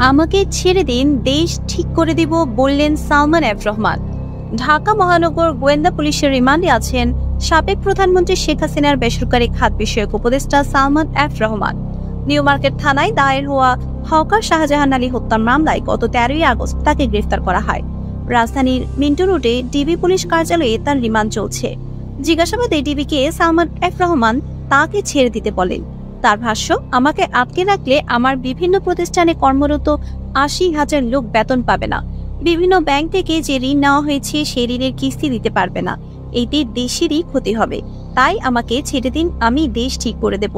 আমাকে ছেড়ে দিন, দেশ ঠিক করে দিব বললেন সালমান এফ রহমান। ঢাকা মহানগর গোয়েন্দা পুলিশের রিমান্ডে আছেন সাবেক প্রধানমন্ত্রী শেখ হাসিনার বেসরকারি খাত বিষয়ক উপদেষ্টা Salman F Rahman. New market থানায় দায়ের হওয়া হকার শাহজাহান আলী হত্যা মামলায় গত 13ই আগস্ট তাকে গ্রেফতার করা হয়। রাজধানীর মিন্টো রোডে ডিবি পুলিশ কার্যালয়ে তার রিমান্ড চলছে। জিজ্ঞাসাবাদে ডিবিকে সালমান এফ রহমান তাকে ছেড়ে দিতে বলেন। তার ভাষ্য, আমাকে আটকে রাখলে আমার বিভিন্ন প্রতিষ্ঠানে কর্মরত 80,000 লোক বেতন পাবে না। বিভিন্ন ব্যাংক থেকে যে ঋণ নেওয়া হয়েছে সেই ঋণের কিস্তি দিতে পারবে না। এতে দেশেরই ক্ষতি হবে। তাই আমাকে ছেড়ে দিন, আমি দেশ ঠিক করে দেব।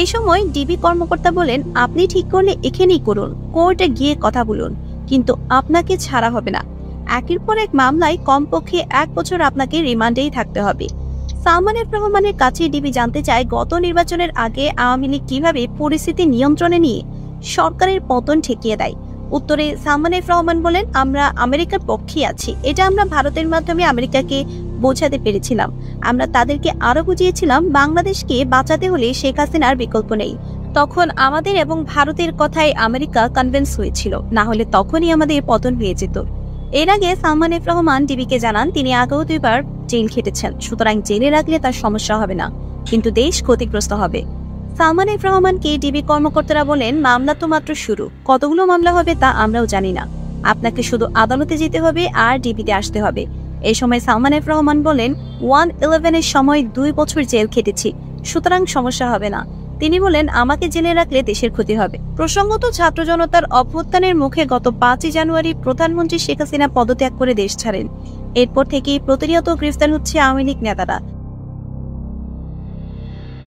এই সময় ডিবি কর্মকর্তা বলেন, আপনি ঠিক করলে এখানেই করুন, কোর্টে গিয়ে কথা বলুন, কিন্তু আপনাকে ছাড়া হবে না। একের পর এক মামলায় কমপক্ষে 1 বছর আপনাকে রিমান্ডেই থাকতে হবে। সালমান এফ রহমানের কাছে ডিবি জানতে চায়, গত নির্বাচনের আগে আওয়ামী লীগ কিভাবে পরিস্থিতি নিয়ন্ত্রণে নিয়ে সরকারের পতন ঠেকিয়ে দেয়। উত্তরে সালমান এফ রহমান বলেন, আমরা আমেরিকার পক্ষে আছি। এটা আমরা ভারতের মাধ্যমে আমেরিকাকে বোঝাতে পেরেছিলাম। আমরা তাদেরকে আরো বুঝিয়েছিলাম, বাংলাদেশকে বাঁচাতে হলে শেখ হাসিনার বিকল্প নেই। তখন আমাদের এবং ভারতের কথায় আমেরিকা কনভিন্স হয়েছিল, না হলে তখনই আমাদের পতন হয়ে যেত। এর আগে সালমান এফ রহমান ডিবিকে জানান, তিনি আগেও 2 বার জেল খেটেছেন, সুতরাং জেলে রাখলে তার সমস্যা হবে না, কিন্তু দেশ ক্ষতিগ্রস্ত হবে। সালমান এফ রহমানকে ডিবি কর্মকর্তারা বলেন, মামলা তো মাত্র শুরু, কতগুলো মামলা হবে তা আমরাও জানি না। আপনাকে শুধু আদালতে যেতে হবে আর ডিবিতে আসতে হবে। এই সময় সালমান এফ রহমান বলেন, 1/11 সময় 2 বছর জেল খেটেছি, সুতরাং সমস্যা হবে না। তিনি বলেন, আমাকে জেলে রাখলে দেশের ক্ষতি হবে। প্রসঙ্গত, ছাত্র জনতার অভ্যুত্থানের মুখে গত 5ই জানুয়ারি প্রধানমন্ত্রী শেখ হাসিনা পদত্যাগ করে দেশ ছাড়েন। এরপর থেকেই প্রতিনিয়ত গ্রেফতার হচ্ছে আওয়ামী লীগ নেতারা।